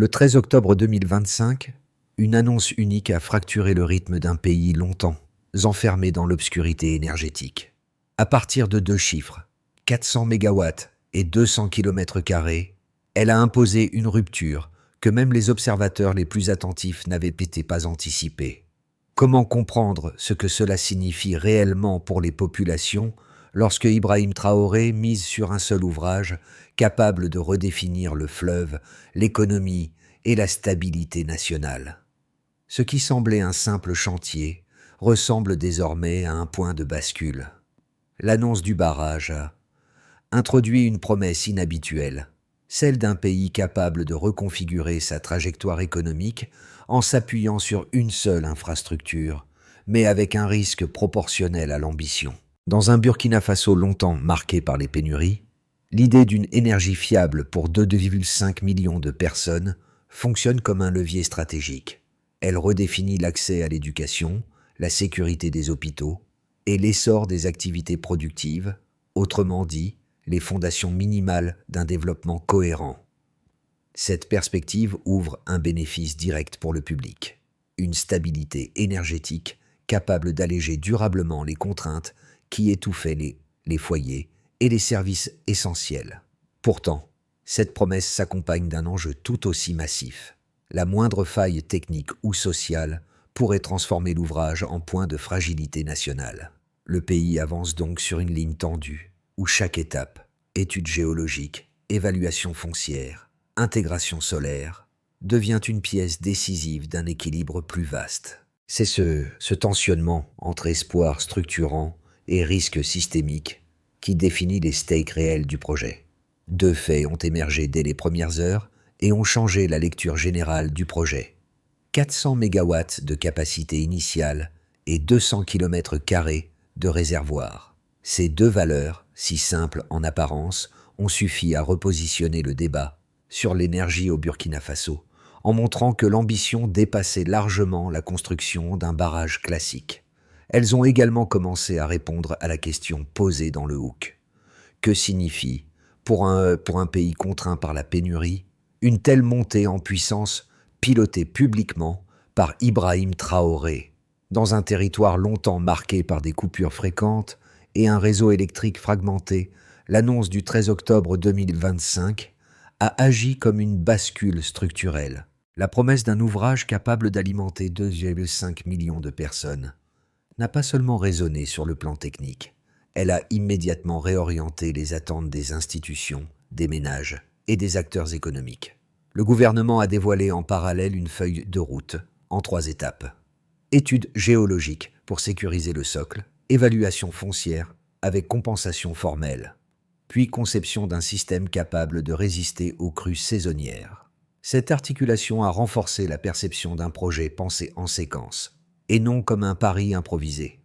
Le 13 octobre 2025, une annonce unique a fracturé le rythme d'un pays longtemps enfermé dans l'obscurité énergétique. À partir de deux chiffres, 400 mégawatts et 200 km², elle a imposé une rupture que même les observateurs les plus attentifs n'avaient été pas anticipée. Comment comprendre ce que cela signifie réellement pour les populations lorsque Ibrahim Traoré mise sur un seul ouvrage capable de redéfinir le fleuve, l'économie et la stabilité nationale? Ce qui semblait un simple chantier ressemble désormais à un point de bascule. L'annonce du barrage a introduit une promesse inhabituelle, celle d'un pays capable de reconfigurer sa trajectoire économique en s'appuyant sur une seule infrastructure, mais avec un risque proportionnel à l'ambition. Dans un Burkina Faso longtemps marqué par les pénuries, l'idée d'une énergie fiable pour 2,5 millions de personnes fonctionne comme un levier stratégique. Elle redéfinit l'accès à l'éducation, la sécurité des hôpitaux et l'essor des activités productives, autrement dit, les fondations minimales d'un développement cohérent. Cette perspective ouvre un bénéfice direct pour le public, une stabilité énergétique capable d'alléger durablement les contraintes qui étouffaient les foyers et les services essentiels. Pourtant, cette promesse s'accompagne d'un enjeu tout aussi massif. La moindre faille technique ou sociale pourrait transformer l'ouvrage en point de fragilité nationale. Le pays avance donc sur une ligne tendue, où chaque étape, étude géologique, évaluation foncière, intégration solaire, devient une pièce décisive d'un équilibre plus vaste. C'est ce tensionnement entre espoir structurant et risque systémique qui définit les stakes réels du projet. Deux faits ont émergé dès les premières heures et ont changé la lecture générale du projet. 400 mégawatts de capacité initiale et 200 km² de réservoir. Ces deux valeurs, si simples en apparence, ont suffi à repositionner le débat sur l'énergie au Burkina Faso, en montrant que l'ambition dépassait largement la construction d'un barrage classique. Elles ont également commencé à répondre à la question posée dans le hook. Que signifie, pour un pays contraint par la pénurie, une telle montée en puissance pilotée publiquement par Ibrahim Traoré, dans un territoire longtemps marqué par des coupures fréquentes et un réseau électrique fragmenté? L'annonce du 13 octobre 2025 a agi comme une bascule structurelle. La promesse d'un ouvrage capable d'alimenter 2,5 millions de personnes n'a pas seulement résonné sur le plan technique, elle a immédiatement réorienté les attentes des institutions, des ménages et des acteurs économiques. Le gouvernement a dévoilé en parallèle une feuille de route en 3 étapes. Étude géologique pour sécuriser le socle, évaluation foncière avec compensation formelle, puis conception d'un système capable de résister aux crues saisonnières. Cette articulation a renforcé la perception d'un projet pensé en séquence, et non comme un pari improvisé.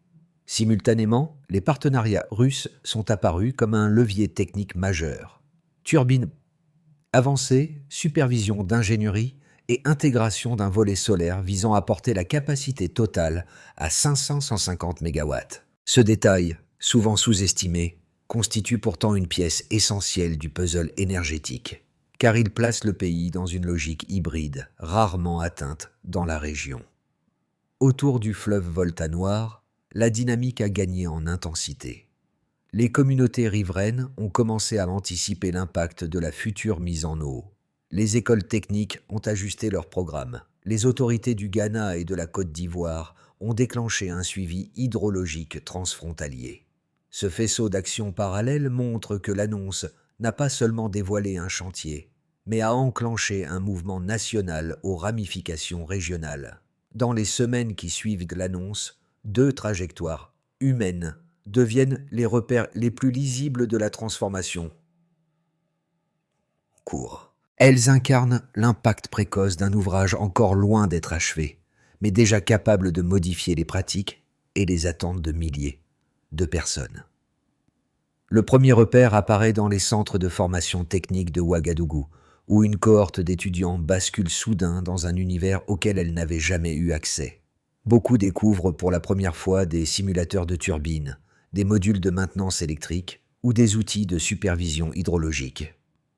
Simultanément, les partenariats russes sont apparus comme un levier technique majeur. Turbines avancée, supervision d'ingénierie et intégration d'un volet solaire visant à porter la capacité totale à 550 MW. Ce détail, souvent sous-estimé, constitue pourtant une pièce essentielle du puzzle énergétique, car il place le pays dans une logique hybride, rarement atteinte dans la région. Autour du fleuve Volta Noir, la dynamique a gagné en intensité. Les communautés riveraines ont commencé à anticiper l'impact de la future mise en eau. Les écoles techniques ont ajusté leurs programmes. Les autorités du Ghana et de la Côte d'Ivoire ont déclenché un suivi hydrologique transfrontalier. Ce faisceau d'actions parallèles montre que l'annonce n'a pas seulement dévoilé un chantier, mais a enclenché un mouvement national aux ramifications régionales. Dans les semaines qui suivent l'annonce, 2 trajectoires humaines deviennent les repères les plus lisibles de la transformation. Elles incarnent l'impact précoce d'un ouvrage encore loin d'être achevé, mais déjà capable de modifier les pratiques et les attentes de milliers de personnes. Le premier repère apparaît dans les centres de formation technique de Ouagadougou, où une cohorte d'étudiants bascule soudain dans un univers auquel elle n'avait jamais eu accès. Beaucoup découvrent pour la première fois des simulateurs de turbines, des modules de maintenance électrique ou des outils de supervision hydraulogique.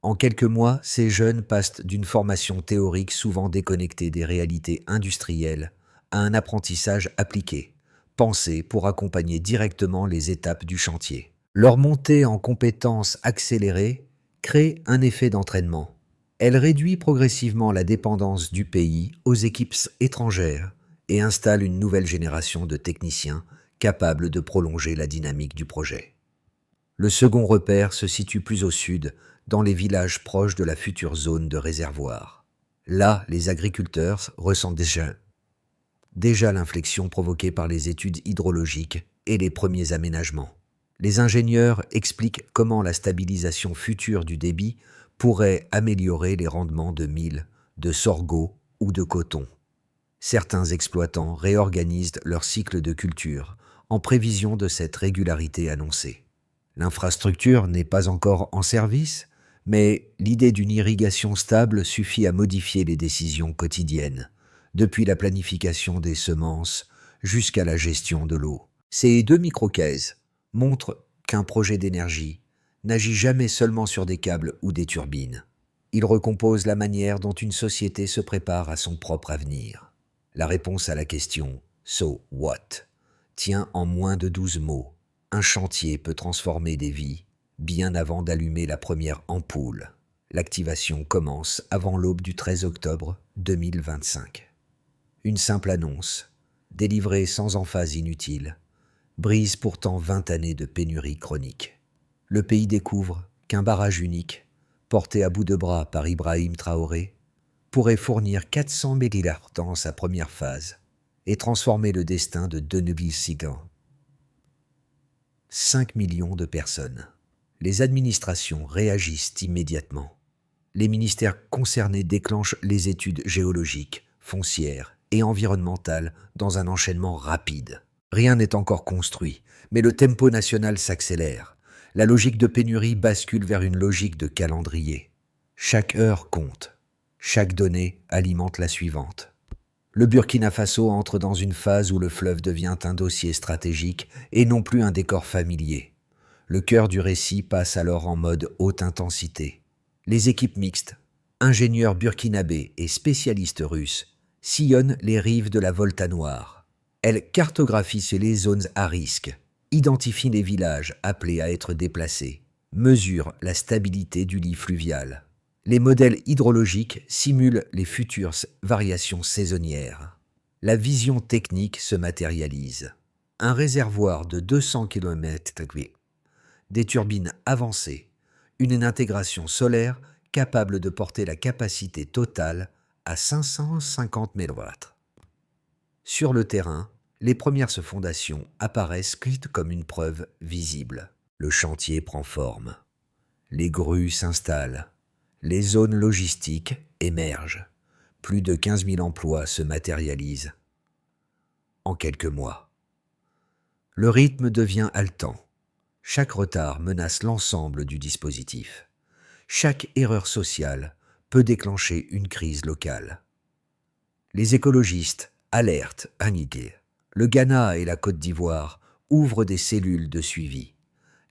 En quelques mois, ces jeunes passent d'une formation théorique souvent déconnectée des réalités industrielles à un apprentissage appliqué, pensé pour accompagner directement les étapes du chantier. Leur montée en compétences accélérée crée un effet d'entraînement. Elle réduit progressivement la dépendance du pays aux équipes étrangères et installe une nouvelle génération de techniciens capables de prolonger la dynamique du projet. Le second repère se situe plus au sud, dans les villages proches de la future zone de réservoir. Là, les agriculteurs ressentent déjà l'inflexion provoquée par les études hydrologiques et les premiers aménagements. Les ingénieurs expliquent comment la stabilisation future du débit pourrait améliorer les rendements de mil, de sorgho ou de coton. Certains exploitants réorganisent leur cycle de culture en prévision de cette régularité annoncée. L'infrastructure n'est pas encore en service, mais l'idée d'une irrigation stable suffit à modifier les décisions quotidiennes, depuis la planification des semences jusqu'à la gestion de l'eau. Ces deux microcases montrent qu'un projet d'énergie n'agit jamais seulement sur des câbles ou des turbines. Il recompose la manière dont une société se prépare à son propre avenir. La réponse à la question « So what ?» tient en moins de 12 mots. Un chantier peut transformer des vies bien avant d'allumer la première ampoule. L'activation commence avant l'aube du 13 octobre 2025. Une simple annonce, délivrée sans emphase inutile, brise pourtant 20 années de pénurie chronique. Le pays découvre qu'un barrage unique, porté à bout de bras par Ibrahim Traoré, pourrait fournir 400 mégawatts dans sa première phase et transformer le destin de 5 millions de personnes. Les administrations réagissent immédiatement. Les ministères concernés déclenchent les études géologiques, foncières et environnementales dans un enchaînement rapide. Rien n'est encore construit, mais le tempo national s'accélère. La logique de pénurie bascule vers une logique de calendrier. Chaque heure compte. Chaque donnée alimente la suivante. Le Burkina Faso entre dans une phase où le fleuve devient un dossier stratégique et non plus un décor familier. Le cœur du récit passe alors en mode haute intensité. Les équipes mixtes, ingénieurs burkinabés et spécialistes russes, sillonnent les rives de la Volta Noire. Elles cartographient les zones à risque, identifient les villages appelés à être déplacés, mesurent la stabilité du lit fluvial. Les modèles hydrologiques simulent les futures variations saisonnières. La vision technique se matérialise. Un réservoir de 200 km, des turbines avancées, une intégration solaire capable de porter la capacité totale à 550 MW. Sur le terrain, les premières fondations apparaissent comme une preuve visible. Le chantier prend forme. Les grues s'installent. Les zones logistiques émergent. Plus de 15 000 emplois se matérialisent en quelques mois. Le rythme devient haletant. Chaque retard menace l'ensemble du dispositif. Chaque erreur sociale peut déclencher une crise locale. Les écologistes alertent Anigué. Le Ghana et la Côte d'Ivoire ouvrent des cellules de suivi.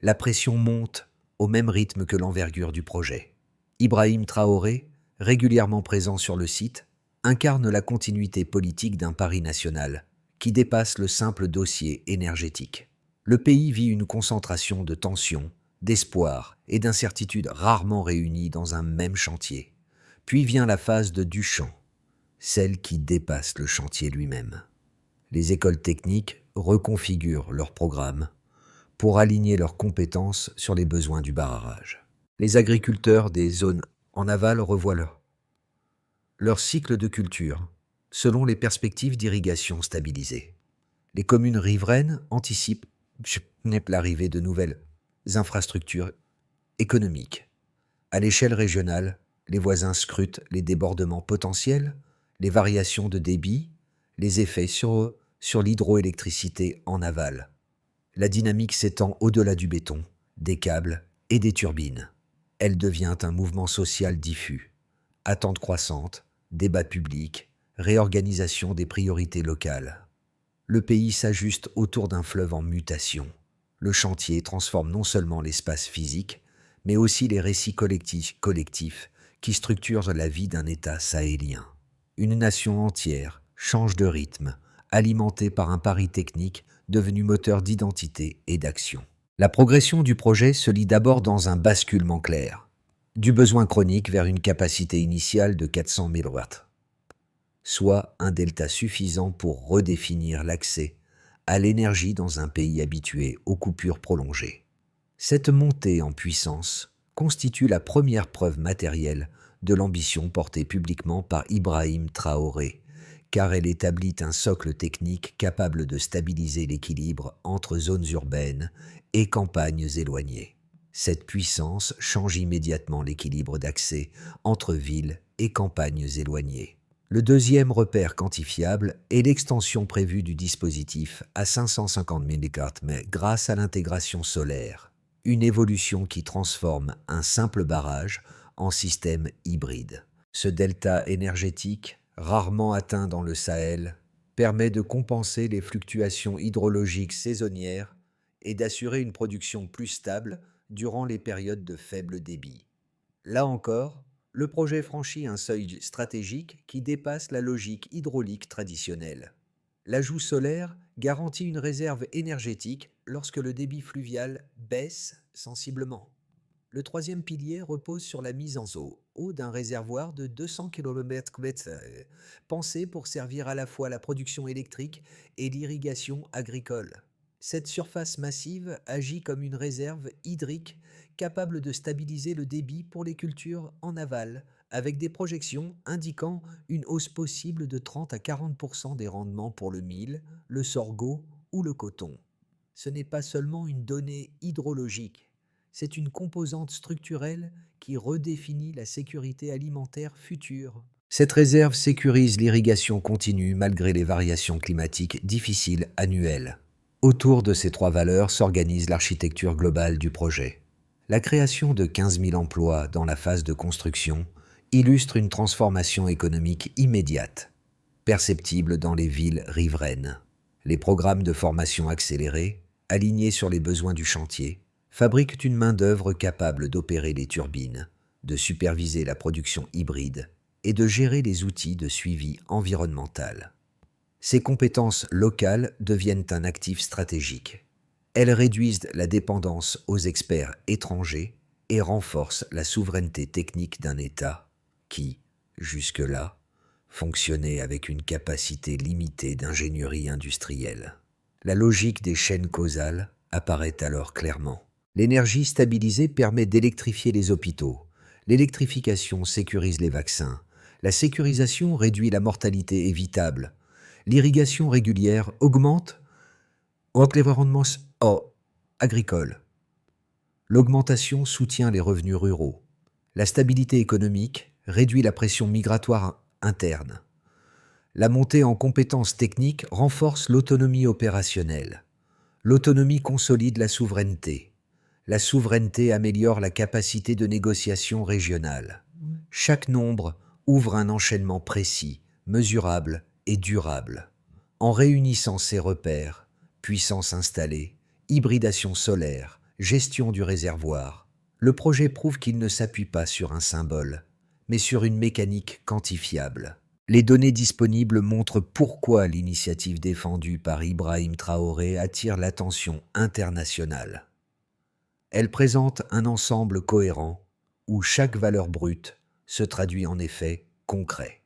La pression monte au même rythme que l'envergure du projet. Ibrahim Traoré, régulièrement présent sur le site, incarne la continuité politique d'un pari national qui dépasse le simple dossier énergétique. Le pays vit une concentration de tensions, d'espoir et d'incertitudes rarement réunies dans un même chantier. Puis vient la phase de Duchamp, celle qui dépasse le chantier lui-même. Les écoles techniques reconfigurent leurs programmes pour aligner leurs compétences sur les besoins du barrage. Les agriculteurs des zones en aval revoient leur cycle de culture selon les perspectives d'irrigation stabilisées. Les communes riveraines anticipent l'arrivée de nouvelles infrastructures économiques. À l'échelle régionale, les voisins scrutent les débordements potentiels, les variations de débit, les effets sur l'hydroélectricité en aval. La dynamique s'étend au-delà du béton, des câbles et des turbines. Elle devient un mouvement social diffus. Attentes croissantes, débats publics, réorganisation des priorités locales. Le pays s'ajuste autour d'un fleuve en mutation. Le chantier transforme non seulement l'espace physique, mais aussi les récits collectifs qui structurent la vie d'un État sahélien. Une nation entière change de rythme, alimentée par un pari technique devenu moteur d'identité et d'action. La progression du projet se lit d'abord dans un basculement clair, du besoin chronique vers une capacité initiale de 400 000 watts, soit un delta suffisant pour redéfinir l'accès à l'énergie dans un pays habitué aux coupures prolongées. Cette montée en puissance constitue la première preuve matérielle de l'ambition portée publiquement par Ibrahim Traoré, car elle établit un socle technique capable de stabiliser l'équilibre entre zones urbaines et campagnes éloignées. Cette puissance change immédiatement l'équilibre d'accès entre villes et campagnes éloignées. Le deuxième repère quantifiable est l'extension prévue du dispositif à 550 MW, mais grâce à l'intégration solaire, une évolution qui transforme un simple barrage en système hybride. Ce delta énergétique, rarement atteint dans le Sahel, permet de compenser les fluctuations hydrologiques saisonnières et d'assurer une production plus stable durant les périodes de faible débit. Là encore, le projet franchit un seuil stratégique qui dépasse la logique hydraulique traditionnelle. L'ajout solaire garantit une réserve énergétique lorsque le débit fluvial baisse sensiblement. Le troisième pilier repose sur la mise en eau d'un réservoir de 200 km, pensé pour servir à la fois la production électrique et l'irrigation agricole. Cette surface massive agit comme une réserve hydrique capable de stabiliser le débit pour les cultures en aval, avec des projections indiquant une hausse possible de 30 à 40% des rendements pour le mil, le sorgho ou le coton. Ce n'est pas seulement une donnée hydrologique, c'est une composante structurelle qui redéfinit la sécurité alimentaire future. Cette réserve sécurise l'irrigation continue malgré les variations climatiques difficiles annuelles. Autour de ces trois valeurs s'organise l'architecture globale du projet. La création de 15 000 emplois dans la phase de construction illustre une transformation économique immédiate, perceptible dans les villes riveraines. Les programmes de formation accélérés, alignés sur les besoins du chantier, fabriquent une main-d'œuvre capable d'opérer les turbines, de superviser la production hybride et de gérer les outils de suivi environnemental. Ces compétences locales deviennent un actif stratégique. Elles réduisent la dépendance aux experts étrangers et renforcent la souveraineté technique d'un État qui, jusque-là, fonctionnait avec une capacité limitée d'ingénierie industrielle. La logique des chaînes causales apparaît alors clairement. L'énergie stabilisée permet d'électrifier les hôpitaux. L'électrification sécurise les vaccins. La sécurisation réduit la mortalité évitable. L'irrigation régulière augmente les rendements agricoles. L'augmentation soutient les revenus ruraux. La stabilité économique réduit la pression migratoire interne. La montée en compétences techniques renforce l'autonomie opérationnelle. L'autonomie consolide la souveraineté. La souveraineté améliore la capacité de négociation régionale. Chaque nombre ouvre un enchaînement précis, mesurable et durable. En réunissant ces repères, puissance installée, hybridation solaire, gestion du réservoir, le projet prouve qu'il ne s'appuie pas sur un symbole, mais sur une mécanique quantifiable. Les données disponibles montrent pourquoi l'initiative défendue par Ibrahim Traoré attire l'attention internationale. Elle présente un ensemble cohérent où chaque valeur brute se traduit en effets concrets.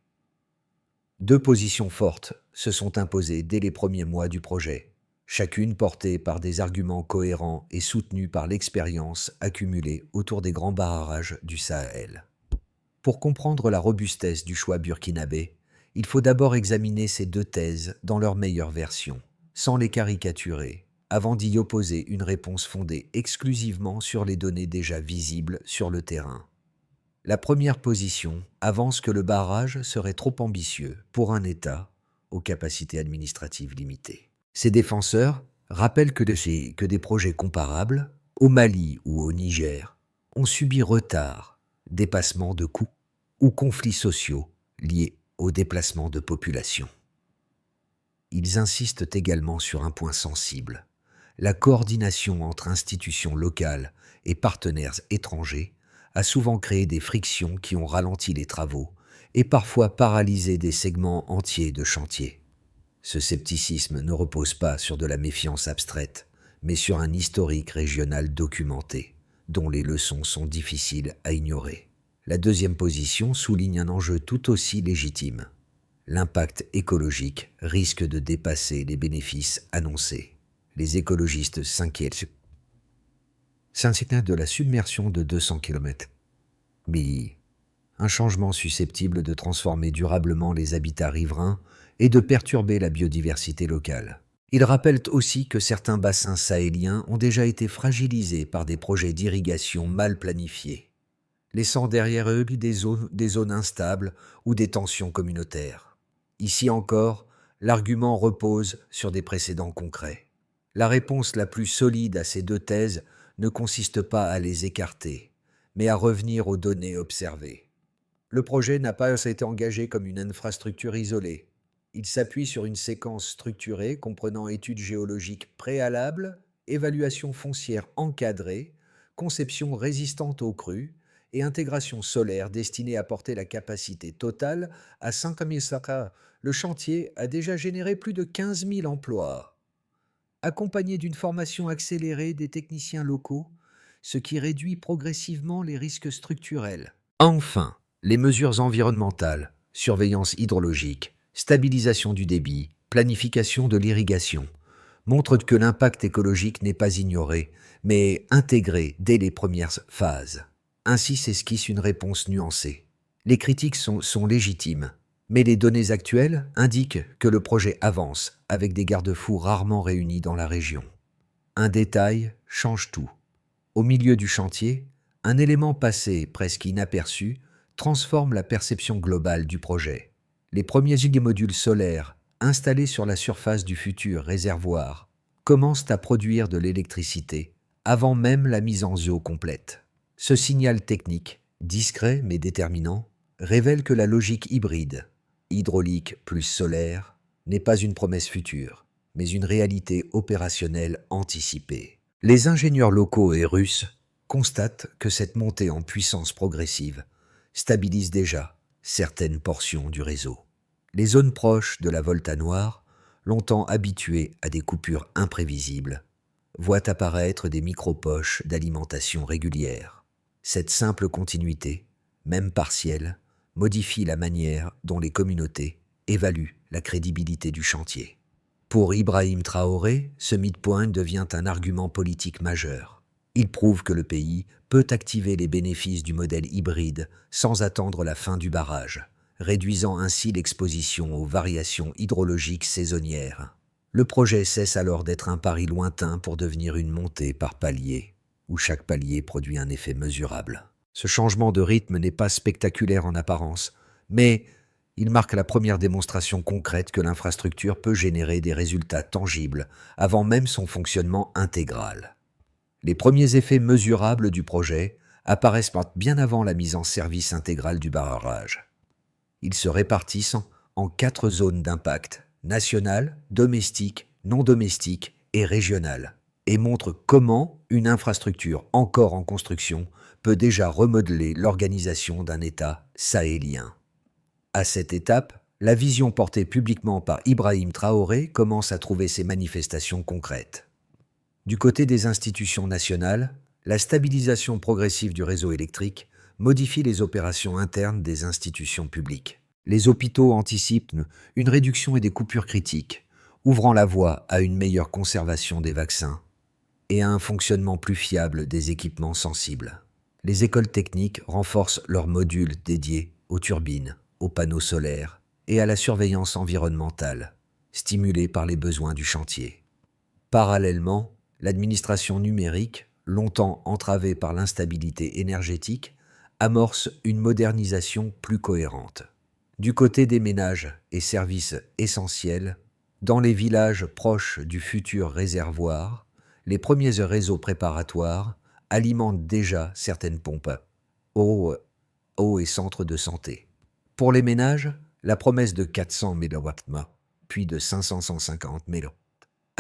Deux positions fortes se sont imposées dès les premiers mois du projet, chacune portée par des arguments cohérents et soutenus par l'expérience accumulée autour des grands barrages du Sahel. Pour comprendre la robustesse du choix burkinabé, il faut d'abord examiner ces deux thèses dans leur meilleure version, sans les caricaturer, avant d'y opposer une réponse fondée exclusivement sur les données déjà visibles sur le terrain. La première position avance que le barrage serait trop ambitieux pour un État aux capacités administratives limitées. Ces défenseurs rappellent que des projets comparables, au Mali ou au Niger, ont subi retard, dépassement de coûts ou conflits sociaux liés au déplacement de population. Ils insistent également sur un point sensible, La coordination entre institutions locales et partenaires étrangers a souvent créé des frictions qui ont ralenti les travaux et parfois paralysé des segments entiers de chantier. Ce scepticisme ne repose pas sur de la méfiance abstraite, mais sur un historique régional documenté, dont les leçons sont difficiles à ignorer. La deuxième position souligne un enjeu tout aussi légitime. L'impact écologique risque de dépasser les bénéfices annoncés. Les écologistes s'inquiètent de la submersion de 200 km. Mais un changement susceptible de transformer durablement les habitats riverains et de perturber la biodiversité locale. Ils rappellent aussi que certains bassins sahéliens ont déjà été fragilisés par des projets d'irrigation mal planifiés, laissant derrière eux des zones instables ou des tensions communautaires. Ici encore, l'argument repose sur des précédents concrets. La réponse la plus solide à ces deux thèses ne consiste pas à les écarter, mais à revenir aux données observées. Le projet n'a pas été engagé comme une infrastructure isolée. Il s'appuie sur une séquence structurée comprenant études géologiques préalables, évaluation foncière encadrée, conception résistante aux crues et intégration solaire destinée à porter la capacité totale à 5000 saka. Le chantier a déjà généré plus de 15 000 emplois, accompagné d'une formation accélérée des techniciens locaux, ce qui réduit progressivement les risques structurels. Enfin, les mesures environnementales, surveillance hydrologique, stabilisation du débit, planification de l'irrigation, montrent que l'impact écologique n'est pas ignoré, mais intégré dès les premières phases. Ainsi s'esquisse une réponse nuancée. Les critiques sont légitimes, mais les données actuelles indiquent que le projet avance avec des garde-fous rarement réunis dans la région. Un détail change tout. Au milieu du chantier, un élément passé presque inaperçu transforme la perception globale du projet. Les premiers gigimodules solaires installés sur la surface du futur réservoir commencent à produire de l'électricité avant même la mise en eau complète. Ce signal technique, discret mais déterminant, révèle que la logique hybride, hydraulique plus solaire, n'est pas une promesse future, mais une réalité opérationnelle anticipée. Les ingénieurs locaux et russes constatent que cette montée en puissance progressive stabilise déjà certaines portions du réseau. Les zones proches de la Volta Noire, longtemps habituées à des coupures imprévisibles, voient apparaître des micro-poches d'alimentation régulière. Cette simple continuité, même partielle, modifie la manière dont les communautés évaluent la crédibilité du chantier. Pour Ibrahim Traoré, ce midpoint devient un argument politique majeur. Il prouve que le pays peut activer les bénéfices du modèle hybride sans attendre la fin du barrage, réduisant ainsi l'exposition aux variations hydrologiques saisonnières. Le projet cesse alors d'être un pari lointain pour devenir une montée par palier, où chaque palier produit un effet mesurable. Ce changement de rythme n'est pas spectaculaire en apparence, mais il marque la première démonstration concrète que l'infrastructure peut générer des résultats tangibles avant même son fonctionnement intégral. Les premiers effets mesurables du projet apparaissent bien avant la mise en service intégrale du barrage. Ils se répartissent en 4 zones d'impact: nationale, domestique, non domestique et régionale, et montrent comment une infrastructure encore en construction peut déjà remodeler l'organisation d'un État sahélien. À cette étape, la vision portée publiquement par Ibrahim Traoré commence à trouver ses manifestations concrètes. Du côté des institutions nationales, la stabilisation progressive du réseau électrique modifie les opérations internes des institutions publiques. Les hôpitaux anticipent une réduction et des coupures critiques, ouvrant la voie à une meilleure conservation des vaccins et à un fonctionnement plus fiable des équipements sensibles. Les écoles techniques renforcent leurs modules dédiés aux turbines, aux panneaux solaires et à la surveillance environnementale, stimulés par les besoins du chantier. Parallèlement, l'administration numérique, longtemps entravée par l'instabilité énergétique, amorce une modernisation plus cohérente. Du côté des ménages et services essentiels, dans les villages proches du futur réservoir, les premiers réseaux préparatoires alimentent déjà certaines pompes, eau et centres de santé. Pour les ménages, la promesse de 400 MW, puis de 550 MW,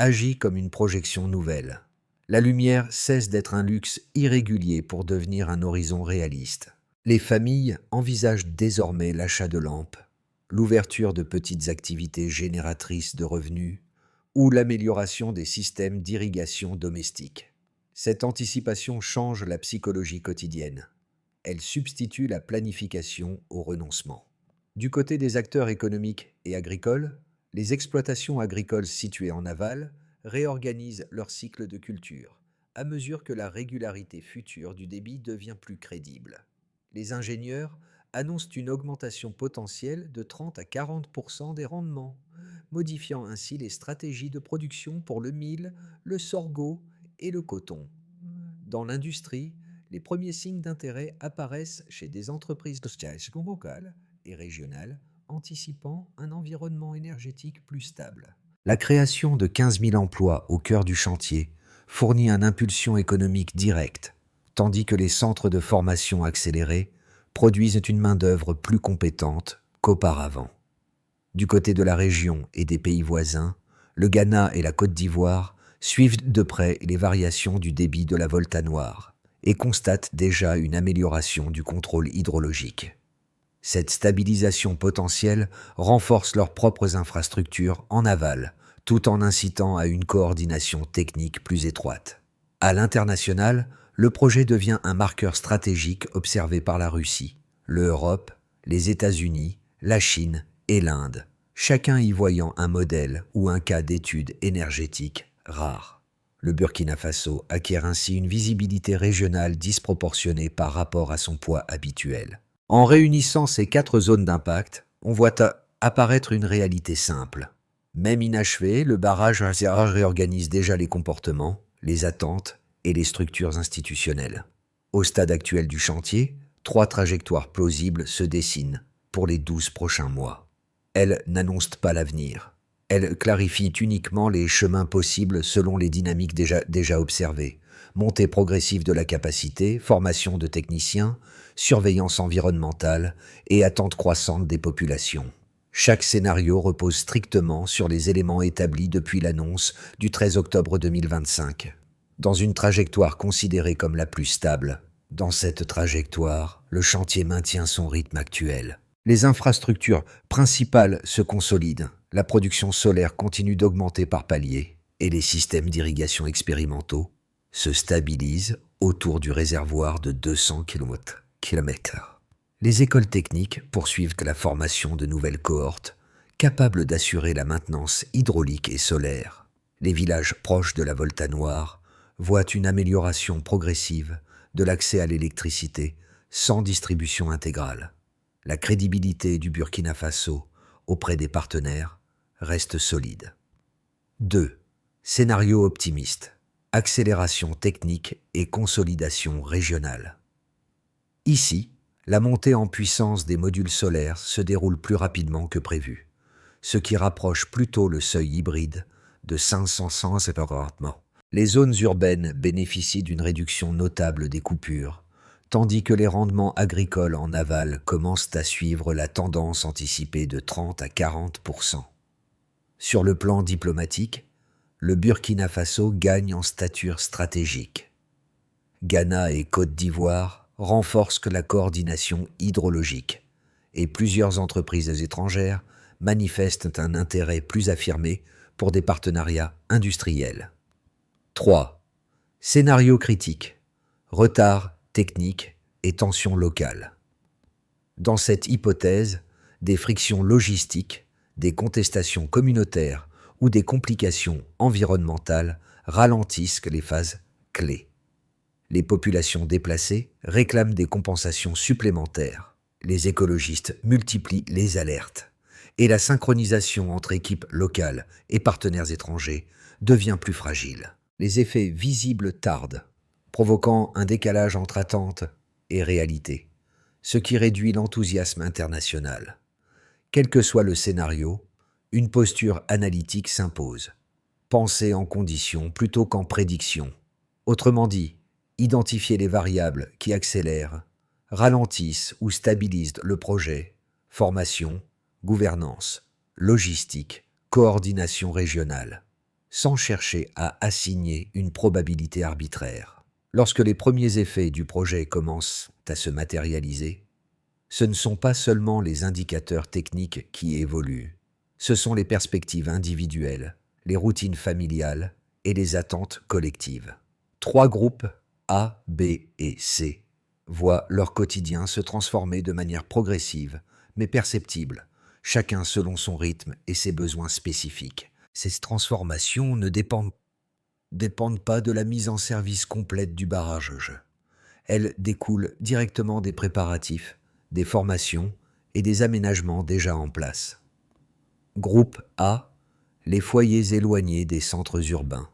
agit comme une projection nouvelle. La lumière cesse d'être un luxe irrégulier pour devenir un horizon réaliste. Les familles envisagent désormais l'achat de lampes, l'ouverture de petites activités génératrices de revenus ou l'amélioration des systèmes d'irrigation domestiques. Cette anticipation change la psychologie quotidienne. Elle substitue la planification au renoncement. Du côté des acteurs économiques et agricoles, les exploitations agricoles situées en aval réorganisent leur cycle de culture à mesure que la régularité future du débit devient plus crédible. Les ingénieurs annoncent une augmentation potentielle de 30 à 40% des rendements, modifiant ainsi les stratégies de production pour le mil, le sorgho et le coton. Dans l'industrie, les premiers signes d'intérêt apparaissent chez des entreprises locales et régionales, anticipant un environnement énergétique plus stable. La création de 15 000 emplois au cœur du chantier fournit une impulsion économique directe, tandis que les centres de formation accélérés produisent une main-d'œuvre plus compétente qu'auparavant. Du côté de la région et des pays voisins, le Ghana et la Côte d'Ivoire suivent de près les variations du débit de la Volta Noire et constatent déjà une amélioration du contrôle hydrologique. Cette stabilisation potentielle renforce leurs propres infrastructures en aval, tout en incitant à une coordination technique plus étroite. À l'international, le projet devient un marqueur stratégique observé par la Russie, l'Europe, les États-Unis, la Chine et l'Inde, chacun y voyant un modèle ou un cas d'étude énergétique rare. Le Burkina Faso acquiert ainsi une visibilité régionale disproportionnée par rapport à son poids habituel. En réunissant ces 4 zones d'impact, on voit apparaître une réalité simple. Même inachevé, le barrage réorganise déjà les comportements, les attentes et les structures institutionnelles. Au stade actuel du chantier, 3 trajectoires plausibles se dessinent pour les 12 prochains mois. Elles n'annoncent pas l'avenir. Elles clarifient uniquement les chemins possibles selon les dynamiques déjà observées. Montée progressive de la capacité, formation de techniciens, surveillance environnementale et attente croissante des populations. Chaque scénario repose strictement sur les éléments établis depuis l'annonce du 13 octobre 2025, dans une trajectoire considérée comme la plus stable. Dans cette trajectoire, le chantier maintient son rythme actuel. Les infrastructures principales se consolident, la production solaire continue d'augmenter par paliers et les systèmes d'irrigation expérimentaux se stabilisent autour du réservoir de 200 km. Les écoles techniques poursuivent la formation de nouvelles cohortes capables d'assurer la maintenance hydraulique et solaire. Les villages proches de la Volta Noire voient une amélioration progressive de l'accès à l'électricité sans distribution intégrale. La crédibilité du Burkina Faso auprès des partenaires reste solide. 2. Scénario optimiste. Accélération technique et consolidation régionale. Ici, la montée en puissance des modules solaires se déroule plus rapidement que prévu, ce qui rapproche plutôt le seuil hybride de 500 séparément. Les zones urbaines bénéficient d'une réduction notable des coupures, tandis que les rendements agricoles en aval commencent à suivre la tendance anticipée de 30 à 40%. Sur le plan diplomatique, le Burkina Faso gagne en stature stratégique. Ghana et Côte d'Ivoire renforcent la coordination hydrologique et plusieurs entreprises étrangères manifestent un intérêt plus affirmé pour des partenariats industriels. 3. Scénario critique. Retard technique et tensions locales. Dans cette hypothèse, des frictions logistiques, des contestations communautaires ou des complications environnementales ralentissent les phases clés. Les populations déplacées réclament des compensations supplémentaires. Les écologistes multiplient les alertes. Et la synchronisation entre équipes locales et partenaires étrangers devient plus fragile. Les effets visibles tardent, provoquant un décalage entre attente et réalité, ce qui réduit l'enthousiasme international. Quel que soit le scénario, une posture analytique s'impose. Penser en conditions plutôt qu'en prédiction. Autrement dit, identifier les variables qui accélèrent, ralentissent ou stabilisent le projet, formation, gouvernance, logistique, coordination régionale. sans chercher à assigner une probabilité arbitraire. Lorsque les premiers effets du projet commencent à se matérialiser, ce ne sont pas seulement les indicateurs techniques qui évoluent, ce sont les perspectives individuelles, les routines familiales et les attentes collectives. 3 groupes A, B et C voient leur quotidien se transformer de manière progressive, mais perceptible, chacun selon son rythme et ses besoins spécifiques. Ces transformations ne dépendent pas de la mise en service complète du barrage. Elles découlent directement des préparatifs, des formations et des aménagements déjà en place. Groupe A, les foyers éloignés des centres urbains.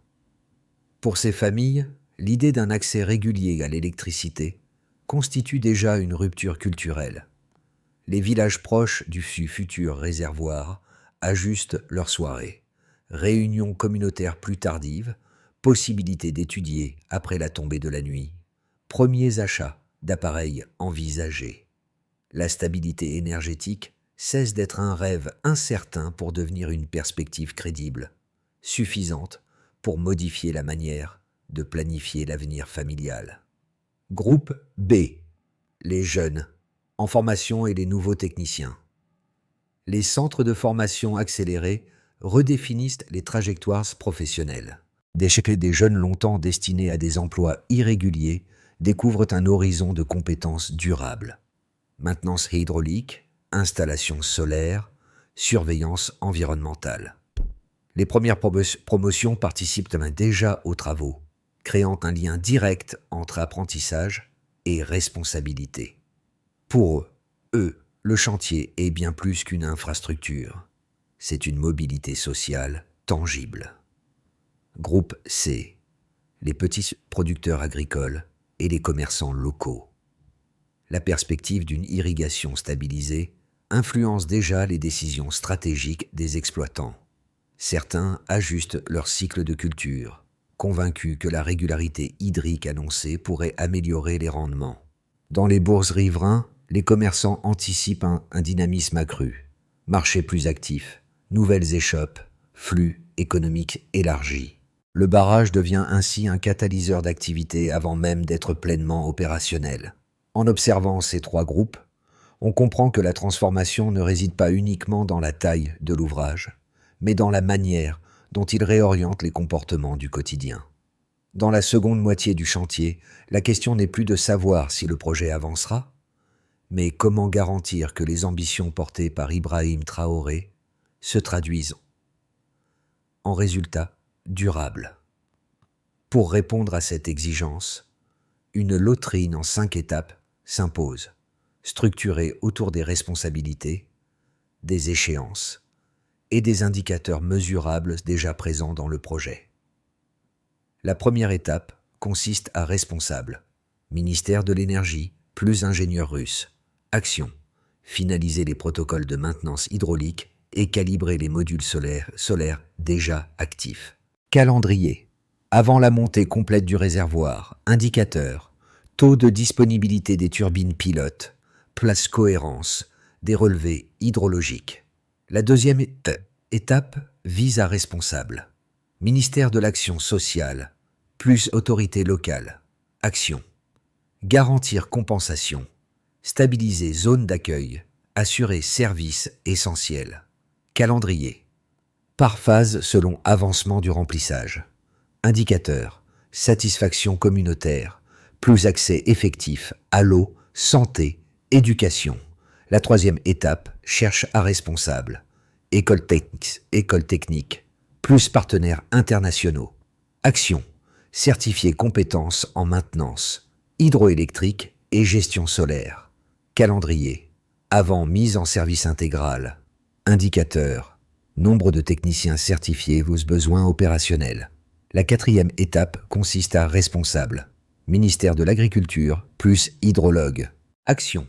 Pour ces familles, l'idée d'un accès régulier à l'électricité constitue déjà une rupture culturelle. Les villages proches du futur réservoir ajustent leurs soirées, réunions communautaires plus tardives, possibilité d'étudier après la tombée de la nuit, premiers achats d'appareils envisagés. La stabilité énergétique cesse d'être un rêve incertain pour devenir une perspective crédible, suffisante pour modifier la manière de planifier l'avenir familial. Groupe B, les jeunes, en formation et les nouveaux techniciens. Les centres de formation accélérés redéfinissent les trajectoires professionnelles. Des jeunes longtemps destinés à des emplois irréguliers découvrent un horizon de compétences durables. Maintenance hydraulique, installation solaire, surveillance environnementale. Les premières promotions participent déjà aux travaux, créant un lien direct entre apprentissage et responsabilité. Pour eux, le chantier est bien plus qu'une infrastructure. C'est une mobilité sociale tangible. Groupe C, les petits producteurs agricoles et les commerçants locaux. La perspective d'une irrigation stabilisée influence déjà les décisions stratégiques des exploitants. Certains ajustent leur cycle de culture, convaincus que la régularité hydrique annoncée pourrait améliorer les rendements. Dans les bourgs riverains, les commerçants anticipent un dynamisme accru, marché plus actif, nouvelles échoppes, flux économiques élargis. Le barrage devient ainsi un catalyseur d'activité avant même d'être pleinement opérationnel. En observant ces 3 groupes, on comprend que la transformation ne réside pas uniquement dans la taille de l'ouvrage, mais dans la manière dont il réoriente les comportements du quotidien. Dans la seconde moitié du chantier, la question n'est plus de savoir si le projet avancera, mais comment garantir que les ambitions portées par Ibrahim Traoré se traduisent en résultats durables. Pour répondre à cette exigence, une loterie en 5 étapes s'impose, structurée autour des responsabilités, des échéances et des indicateurs mesurables déjà présents dans le projet. La première étape consiste à responsable, ministère de l'énergie plus ingénieurs russes, action, finaliser les protocoles de maintenance hydraulique et calibrer les modules solaires déjà actifs. Calendrier, avant la montée complète du réservoir, indicateur, taux de disponibilité des turbines pilotes, place cohérence, des relevés hydrologiques. La deuxième étape vise à responsable. Ministère de l'Action sociale, plus autorité locale. Action. Garantir compensation. Stabiliser zone d'accueil. Assurer services essentiels. Calendrier. Par phase selon avancement du remplissage. Indicateur. Satisfaction communautaire. Plus accès effectif à l'eau, santé, éducation. La troisième étape cherche à responsable. École technique. Plus partenaires internationaux. Action. Certifier compétences en maintenance, hydroélectrique et gestion solaire. Calendrier. Avant mise en service intégral. Indicateur. Nombre de techniciens certifiés vos besoins opérationnels. La quatrième étape consiste à responsable. Ministère de l'Agriculture plus hydrologue. Action.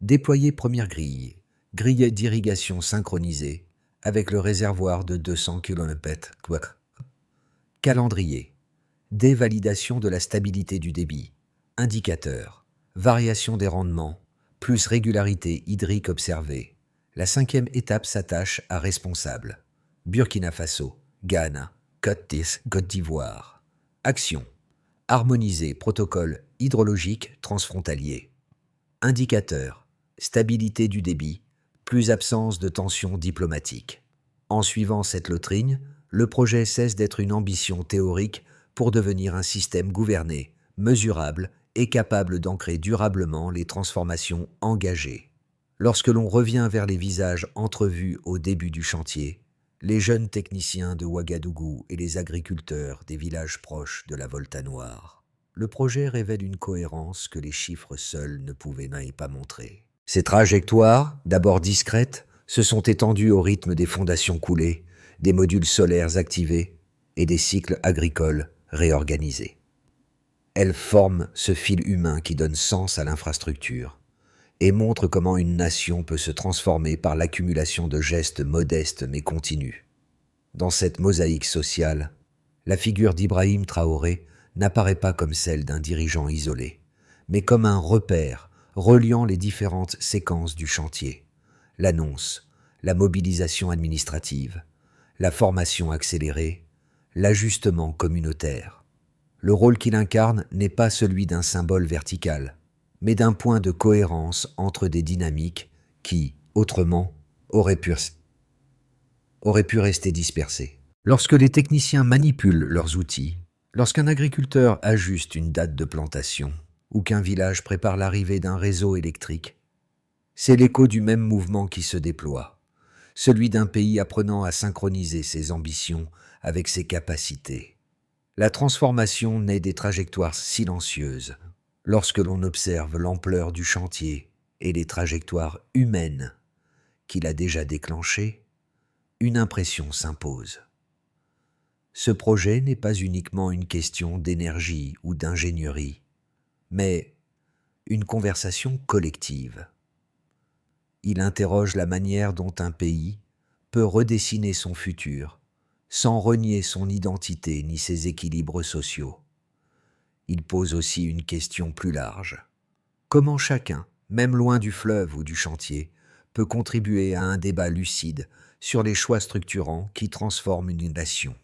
Déployer première grille. Grille d'irrigation synchronisée avec le réservoir de 200 km. Calendrier. Dévalidation de la stabilité du débit. Indicateur. Variation des rendements, plus régularité hydrique observée. La cinquième étape s'attache à responsable. Burkina Faso, Ghana, Côte d'Ivoire. Action. Harmoniser protocole hydrologique transfrontalier. Indicateur. Stabilité du débit, plus absence de tensions diplomatiques. En suivant cette lotrine, le projet cesse d'être une ambition théorique pour devenir un système gouverné, mesurable et capable d'ancrer durablement les transformations engagées. Lorsque l'on revient vers les visages entrevus au début du chantier, les jeunes techniciens de Ouagadougou et les agriculteurs des villages proches de la Volta Noire, le projet révèle une cohérence que les chiffres seuls ne pouvaient pas montrer. Ces trajectoires, d'abord discrètes, se sont étendues au rythme des fondations coulées, des modules solaires activés et des cycles agricoles réorganisés. Elles forment ce fil humain qui donne sens à l'infrastructure et montre comment une nation peut se transformer par l'accumulation de gestes modestes mais continus. Dans cette mosaïque sociale, la figure d'Ibrahim Traoré n'apparaît pas comme celle d'un dirigeant isolé, mais comme un repère reliant les différentes séquences du chantier, l'annonce, la mobilisation administrative, la formation accélérée, l'ajustement communautaire. Le rôle qu'il incarne n'est pas celui d'un symbole vertical, mais d'un point de cohérence entre des dynamiques qui, autrement, auraient pu rester dispersées. Lorsque les techniciens manipulent leurs outils, lorsqu'un agriculteur ajuste une date de plantation ou qu'un village prépare l'arrivée d'un réseau électrique, c'est l'écho du même mouvement qui se déploie, celui d'un pays apprenant à synchroniser ses ambitions avec ses capacités. La transformation naît des trajectoires silencieuses, lorsque l'on observe l'ampleur du chantier et les trajectoires humaines qu'il a déjà déclenchées, une impression s'impose. Ce projet n'est pas uniquement une question d'énergie ou d'ingénierie, mais une conversation collective. Il interroge la manière dont un pays peut redessiner son futur sans renier son identité ni ses équilibres sociaux. Il pose aussi une question plus large. Comment chacun, même loin du fleuve ou du chantier, peut contribuer à un débat lucide sur les choix structurants qui transforment une nation.